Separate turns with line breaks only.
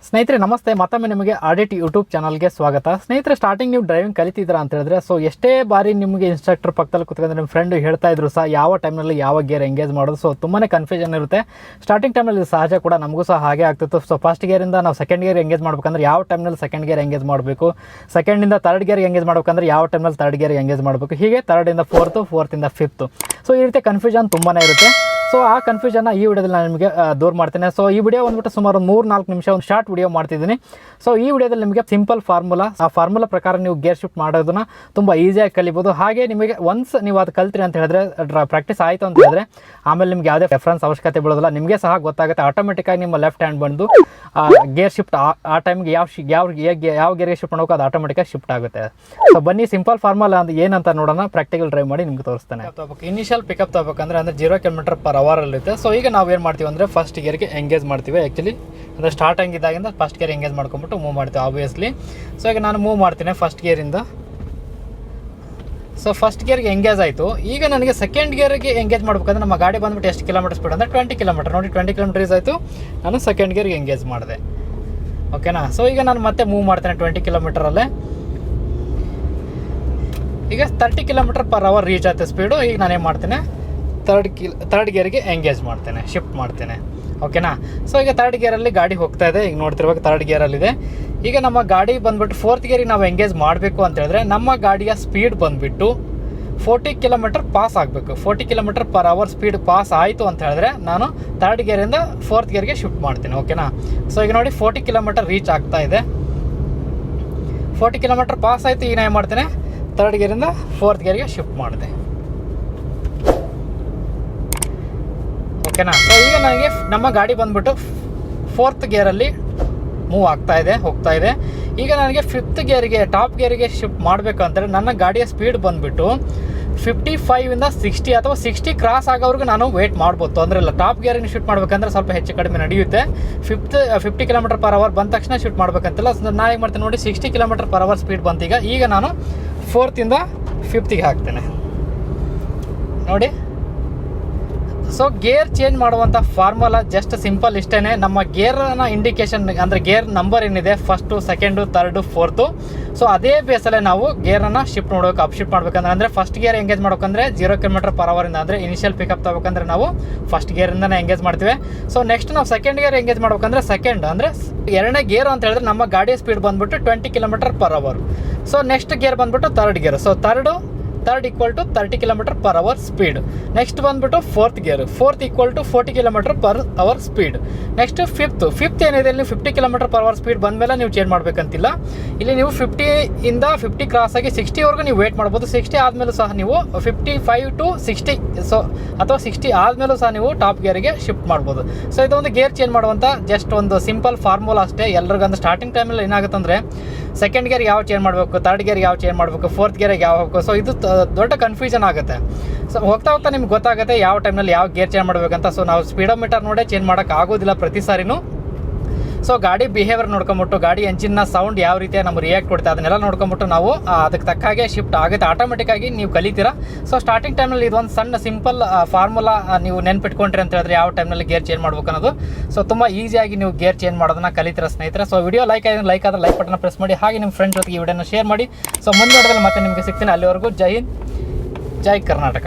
ಸ್ನೇಹಿತರೆ ನಮಸ್ತೆ, ಮತ್ತೊಮ್ಮೆ ನಿಮಗೆ ಆಡಿಟ್ ಯೂಟ್ಯೂಬ್ ಚಾನಲ್ಗೆ ಸ್ವಾಗತ. ಸ್ನೇಹಿತರೆ, ಸ್ಟಾರ್ಟಿಂಗ್ ನೀವು ಡ್ರೈವಿಂಗ್ ಕಲಿತಿದ್ದೀರಾ ಅಂತ ಹೇಳಿದ್ರೆ ಎಷ್ಟೇ ಬಾರಿ ನಿಮಗೆ ಇನ್ಸ್ಟ್ರಕ್ಟರ್ ಪಕ್ಕದಲ್ಲಿ ಕೂತ್ಕೊಂಡ್ರೆ ನಿಮ್ಮ ಫ್ರೆಂಡ್ ಹೇಳ್ತಾ ಇದ್ರು ಸಹ ಯಾವ ಟೈಮ್ನಲ್ಲಿ ಯಾವ ಗೇರ್ ಎಂಗೇಜ್ ಮಾಡೋದು. ತುಂಬಾ ಕನ್ಫ್ಯೂಷನ್ ಇರುತ್ತೆ. ಸ್ಟಾರ್ಟಿಂಗ್ ಟೈಮಲ್ಲಿ ಇದು ಸಹಜ ಕೂಡ, ನಮಗೂ ಸಹ ಹಾಗೆ ಆಗ್ತಿತ್ತು. ಫಸ್ಟ್ ಗೇರಿಂದ ನಾವು ಸೆಕೆಂಡ್ ಗೇರ್ ಎಂಗೇಜ್ ಮಾಡ್ಬೇಕಂದ್ರೆ ಯಾವ ಟೈಮ್ನಲ್ಲಿ ಸೆಕೆಂಡ್ ಗೇರ್ ಎಂಗೇಜ್ ಮಾಡಬೇಕು, ಸೆಕೆಂಡಿಂದ ಥರ್ಡ್ ಗೇರ್ ಎಂಗೇಜ್ ಮಾಡ್ಬೇಕಂದ್ರೆ ಯಾವ ಟೈಮ್ನಲ್ಲಿ ಥರ್ಡ್ ಗೇರ್ ಎಂಗೇಜ್ ಮಾಡಬೇಕು, ಹೀಗೆ ಥರ್ಡಿಂದ ಫೋರ್ತಿಂದ ಫಿಫ್ತು. ಈ ರೀತಿ ಕನ್ಫ್ಯೂಷನ್ ತುಂಬಾ ಇರುತ್ತೆ. ಆ ಕನ್ಫ್ಯೂಷನ್ನ ಈ ವಿಡಿಯೋದಲ್ಲಿ ನಾನು ನಿಮಗೆ ದೂರ ಮಾಡ್ತೇನೆ. ಈ ವಿಡಿಯೋ ಬಂದ್ಬಿಟ್ಟು ಸುಮಾರು 3-4 ನಿಮಿಷ ಒಂದು ಶಾರ್ಟ್ ವಿಡಿಯೋ ಮಾಡ್ತಿದ್ದೀನಿ. ಈ ವಿಡಿಯೋದಲ್ಲಿ ನಿಮಗೆ ಸಿಂಪಲ್ ಫಾರ್ಮುಲಾ, ಆ ಫಾರ್ಮುಲಾ ಪ್ರಕಾರ ನೀವು ಗೇರ್ ಶಿಫ್ಟ್ ಮಾಡೋದನ್ನ ತುಂಬ ಈಸಿಯಾಗಿ ಕಲಿಬೋದು. ಹಾಗೆ ನಿಮಗೆ ಒನ್ಸ್ ನೀವು ಅದು ಕಲ್ತ್ರಿ ಅಂತ ಹೇಳಿದ್ರೆ, ಪ್ರಾಕ್ಟೀಸ್ ಆಯಿತು ಅಂತ ಹೇಳಿದ್ರೆ ಆಮೇಲೆ ನಿಮಗೆ ಯಾವುದೇ ರೆಫರೆನ್ಸ್ ಅವಶ್ಯಕತೆ ಬೀಳೋದಿಲ್ಲ. ನಿಮಗೆ ಸಹ ಗೊತ್ತಾಗುತ್ತೆ, ಆಟೋಮೆಟಿಕ್ಕಾಗಿ ನಿಮ್ಮ ಲೆಫ್ಟ್ ಹ್ಯಾಂಡ್ ಬಂದು ಗೇರ್ ಶಿಫ್ಟ್ ಆ ಟೈಮ್ಗೆ ಯಾವ ಗೇರ್ಗೆ ಶಿಫ್ಟ್ ಮಾಡೋಕೆ ಅದು ಆಟೋಮೆಟಿಕ್ಕಾಗಿ ಶಿಫ್ಟ್ ಆಗುತ್ತೆ. ಬನ್ನಿ, ಸಿಂಪಲ್ ಫಾರ್ಮುಲಾ ಅಂತ ಏನಂತ ನೋಡೋಣ. ಪ್ರಾಕ್ಟಿಕಲ್ ಡ್ರೈವ್ ಮಾಡಿ ನಿಮ್ಗೆ ತೋರಿಸ್ತೇನೆ. ಇನಿಷಿಯಲ್ ಪಿಕಪ್ ತಗೋಬೇಕಂದ್ರೆ 0 km/h ಇರುತ್ತೆ. ಈಗ ನಾವು ಏನು ಮಾಡ್ತೀವಿ ಅಂದರೆ ಫಸ್ಟ್ ಗೇರ್ಗೆ ಎಂಗೇಜ್ ಮಾಡ್ತೀವಿ. ಆ್ಯಕ್ಚುಲಿ ಅಂದರೆ ಸ್ಟಾರ್ಟಿಂಗ್ ಇದ್ದಾಗಿಂದ ಫಸ್ಟ್ ಗೇರ್ ಎಂಗೇಜ್ ಮಾಡ್ಕೊಂಬಿಟ್ಟು ಮೂವ್ ಮಾಡ್ತೀವಿ ಆಬ್ವಿಯಸ್ಲಿ. ಈಗ ನಾನು ಮೂವ್ ಮಾಡ್ತೀನಿ ಫಸ್ಟ್ ಗೇರಿಂದ. ಫಸ್ಟ್ ಗೇರ್ಗೆ ಎಂಗೇಜ್ ಆಯಿತು. ಈಗ ನನಗೆ ಸೆಕೆಂಡ್ ಗೇರ್ಗೆ ಎಂಗೇಜ್ ಮಾಡ್ಬೇಕಂದ್ರೆ ನಮ್ಮ ಗಾಡಿ ಬಂದ್ಬಿಟ್ಟು ಎಷ್ಟು ಕಿಲೋಮೀಟರ್ ಸ್ಪೀಡ್ ಅಂದರೆ 20 km. ನೋಡಿ 20 km ಆಯಿತು. ನಾನು ಸೆಕೆಂಡ್ ಗೇರ್ಗೆ ಎಂಗೇಜ್ ಮಾಡಿದೆ. ಓಕೆನಾ. ಈಗ ನಾನು ಮತ್ತೆ ಮೂವ್ ಮಾಡ್ತೇನೆ 20 km. ಈಗ 30 km/h ರೀಚ್ ಆಗುತ್ತೆ ಸ್ಪೀಡು. ಈಗ ನಾನೇನು ಮಾಡ್ತೇನೆ, ಥರ್ಡ್ ಗೇರ್ಗೆ ಎಂಗೇಜ್ ಮಾಡ್ತೇನೆ, ಶಿಫ್ಟ್ ಮಾಡ್ತೇನೆ. ಓಕೆನಾ. ಈಗ ಥರ್ಡ್ ಗೇರಲ್ಲಿ ಗಾಡಿ ಹೋಗ್ತಾ ಇದೆ. ಈಗ ನೋಡ್ತಿರುವಾಗ ಥರ್ಡ್ ಗೇರಲ್ಲಿದೆ. ಈಗ ನಮ್ಮ ಗಾಡಿ ಬಂದುಬಿಟ್ಟು ಫೋರ್ತ್ ಗೇರಿಗೆ ನಾವು ಎಂಗೇಜ್ ಮಾಡಬೇಕು ಅಂತ ಹೇಳಿದ್ರೆ ನಮ್ಮ ಗಾಡಿಯ ಸ್ಪೀಡ್ ಬಂದುಬಿಟ್ಟು 40 km ಪಾಸ್ ಆಗಬೇಕು. 40 km/h ಸ್ಪೀಡ್ ಪಾಸ್ ಆಯಿತು ಅಂತ ಹೇಳಿದ್ರೆ ನಾನು ಥರ್ಡ್ ಗೇರಿಂದ ಫೋರ್ತ್ ಗೇರ್ಗೆ ಶಿಫ್ಟ್ ಮಾಡ್ತೀನಿ. ಓಕೆನಾ. ಈಗ ನೋಡಿ 40 km ರೀಚ್ ಆಗ್ತಾ ಇದೆ. 40 km ಪಾಸ್ ಆಯಿತು. ಈಗ ನಾನು ಏನು ಮಾಡ್ತೇನೆ, ಥರ್ಡ್ ಗೇರಿಂದ ಫೋರ್ತ್ ಗೇರ್ಗೆ ಶಿಫ್ಟ್ ಮಾಡಿದೆ. ಓಕೆನಾ. ಈಗ ನನಗೆ ನಮ್ಮ ಗಾಡಿ ಬಂದ್ಬಿಟ್ಟು ಫೋರ್ತ್ ಗೇರಲ್ಲಿ ಮೂವ್ ಹೋಗ್ತಾ ಇದೆ. ಈಗ ನನಗೆ ಫಿಫ್ತ್ ಗೇರಿಗೆ, ಟಾಪ್ ಗೇರಿಗೆ ಶಿಫ್ಟ್ ಮಾಡಬೇಕಂದ್ರೆ ನನ್ನ ಗಾಡಿಯ ಸ್ಪೀಡ್ ಬಂದುಬಿಟ್ಟು 55ಇಂದ 60 ಅಥವಾ 60 ಕ್ರಾಸ್ ಆಗೋವರೆಗೂ ನಾನು ವೇಟ್ ಮಾಡ್ಬೋದು, ತೊಂದರೆ ಇಲ್ಲ. ಟಾಪ್ ಗೇರಿಗೆ ಶಿಫ್ಟ್ ಮಾಡಬೇಕಂದ್ರೆ ಸ್ವಲ್ಪ ಹೆಚ್ಚು ಕಡಿಮೆ ನಡೆಯುತ್ತೆ. 50 km/h ಬಂದ ತಕ್ಷಣ ಶಿಫ್ಟ್ ಮಾಡಬೇಕಂತಿಲ್ಲ. ನಾನು ಏನು ಮಾಡ್ತೇನೆ ನೋಡಿ, 60 km/h ಸ್ಪೀಡ್ ಬಂತು. ಈಗ ನಾನು 4th-ಇಂದ 5th-ಗೆ ಹಾಕ್ತೇನೆ ನೋಡಿ. ಗೇರ್ ಚೇಂಜ್ ಮಾಡುವಂಥ ಫಾರ್ಮುಲಾ ಜಸ್ಟ್ ಸಿಂಪಲ್ ಇಷ್ಟೇ. ನಮ್ಮ ಗೇರ್ನ ಇಂಡಿಕೇಶನ್ ಅಂದರೆ ಗೇರ್ ನಂಬರ್ ಏನಿದೆ, ಫಸ್ಟು, ಸೆಕೆಂಡು, ಥರ್ಡು, ಫೋರ್ತು, ಅದೇ ಬೇಸಲ್ಲೇ ನಾವು ಗೇರನ್ನು ಶಿಫ್ಟ್ ಮಾಡಬೇಕು. ಅಪ್ ಶಿಫ್ಟ್ ಮಾಡ್ಬೇಕಂದ್ರೆ ಅಂದರೆ ಫಸ್ಟ್ ಗೇರ್ ಎಂಗೇಜ್ ಮಾಡ್ಬೇಕಂದ್ರೆ 0 km/h ಅಂದರೆ ಇನಿಷಿಯಲ್ ಪಿಕಪ್ ತಗೋಬೇಕಂದ್ರೆ ನಾವು ಫಸ್ಟ್ ಗೇರಿಂದನೇ ಎಂಗೇಜ್ ಮಾಡ್ತೀವಿ. ನೆಕ್ಸ್ಟ್ ನಾವು ಸೆಕೆಂಡ್ ಗೇರ್ ಎಂಗೇಜ್ ಮಾಡ್ಬೇಕಂದ್ರೆ ಸೆಕೆಂಡ್ ಅಂದರೆ ಎರಡನೇ ಗೇರ್ ಅಂತ ಹೇಳಿದ್ರೆ ನಮ್ಮ ಗಾಡಿಯ ಸ್ಪೀಡ್ ಬಂದುಬಿಟ್ಟು 20 km/h. ನೆಕ್ಸ್ಟ್ ಗೇರ್ ಬಂದುಬಿಟ್ಟು third gear. Third equal to 30 km/h speed. Next ಬಂದುಬಿಟ್ಟು fourth gear. Fourth equal to 40 km/h speed. Next fifth ಏನಿದೆ, ಇಲ್ಲಿ 50 km/h ಸ್ಪೀಡ್ ಬಂದಮೇಲೆ ನೀವು ಚೇಂಜ್ ಮಾಡಬೇಕಂತಿಲ್ಲ. ಇಲ್ಲಿ ನೀವು 50ಇಂದ 50 ಕ್ರಾಸ್ ಆಗಿ 60ವರೆಗೂ ನೀವು ವೇಟ್ ಮಾಡ್ಬೋದು. 60 ಆದಮೇಲೂ ಸಹ ನೀವು 55 to 60 ಅಥವಾ 60 ಆದಮೇಲೂ ಸಹ ನೀವು ಟಾಪ್ ಗೇರಿಗೆ ಶಿಫ್ಟ್ ಮಾಡ್ಬೋದು. ಇದೊಂದು ಗೇರ್ ಚೇಂಜ್ ಮಾಡುವಂಥ ಜಸ್ಟ್ ಒಂದು ಸಿಂಪಲ್ ಫಾರ್ಮುಲಾ ಅಷ್ಟೇ. ಎಲ್ರಿಗಂದ್ರೆ ಸ್ಟಾರ್ಟಿಂಗ್ ಟೈಮಲ್ಲಿ ಏನಾಗುತ್ತೆ ಅಂದರೆ ಸೆಕೆಂಡ್ ಗೇರ್ ಯಾವ ಚೇಂಜ್ ಮಾಡಬೇಕು, ಥರ್ಡ್ ಗೇರ್ ಯಾವ ಚೇಂಜ್ ಮಾಡಬೇಕು, ಫೋರ್ತ್ ಗೇರಿಗೆ ಯಾವ ಹೋಗಬೇಕು. ಇದು ದೊಡ್ಡ ಕನ್ಫ್ಯೂಷನ್ ಆಗುತ್ತೆ. ಹೋಗ್ತಾ ನಿಮ್ಗೆ ಗೊತ್ತಾಗುತ್ತೆ ಯಾವ ಟೈಮ್ನಲ್ಲಿ ಯಾವ ಗೇರ್ ಚೇಂಜ್ ಮಾಡಬೇಕಂತ. ನಾವು ಸ್ಪೀಡೋಮೀಟರ್ ನೋಡೇ ಚೇಂಜ್ ಮಾಡೋಕ್ಕೆ ಆಗೋದಿಲ್ಲ ಪ್ರತಿ ಸಾರಿನೂ. ಗಾಡಿ ಬಿಹೇವಿಯರ್ ನೋಡ್ಕೊಂಬಿಟ್ಟು, ಗಾಡಿ ಎಂಜಿನ್ನ ಸೌಂಡ್ ಯಾವ ರೀತಿ ನಮ್ಗೆ ರಿಯಾಕ್ಟ್ ಕೊಡ್ತಾ ಅದನ್ನೆಲ್ಲ ನೋಡ್ಕೊಂಬಿಟ್ಟು ನಾವು ಅದಕ್ಕೆ ತಕ್ಕ ಹಾಗೆ ಶಿಫ್ಟ್ ಆಗುತ್ತೆ. ಆಟೋಮೆಟಿಕ್ಕಾಗಿ ನೀವು ಕಲಿತೀರಾ. ಸ್ಟಾರ್ಟಿಂಗ್ ಟೈಮ್ನಲ್ಲಿ ಇದೊಂದು ಸಣ್ಣ ಸಿಂಪಲ್ ಫಾರ್ಮುಲಾ ನೀವು ನೆನ್ಪಿಟ್ಕೊಂಡ್ರಿ ಅಂತ ಹೇಳಿದ್ರೆ ಯಾವ ಟೈಮ್ನಲ್ಲಿ ಗೇರ್ ಚೇಂಜ್ ಮಾಡ್ಬೇಕು ಅನ್ನೋದು. ತುಂಬ ಈಸಿಯಾಗಿ ನೀವು ಗೇರ್ ಚೇಂಜ್ ಮಾಡೋದನ್ನ ಕಲಿತೀರಾ ಸ್ನೇಹಿತರೆ. ವಿಡಿಯೋ ಲೈಕ್ ಆದರೆ ಲೈಕ್ ಬಟನ್ ಪ್ರೆಸ್ ಮಾಡಿ. ಹಾಗೆ ನಿಮ್ಮ ಫ್ರೆಂಡ್ಸ್ ಜೊತೆಗೆ ಈ ವಿಡಿಯೋನ ಶೇರ್ ಮಾಡಿ. ಮುಂದೆ ನೋಡಿದ್ರೆ ಮತ್ತೆ ನಿಮಗೆ ಸಿಗ್ತೀನಿ. ಅಲ್ಲಿವರೆಗೂ ಜೈ ಹಿಂದ್, ಜೈ ಕರ್ನಾಟಕ.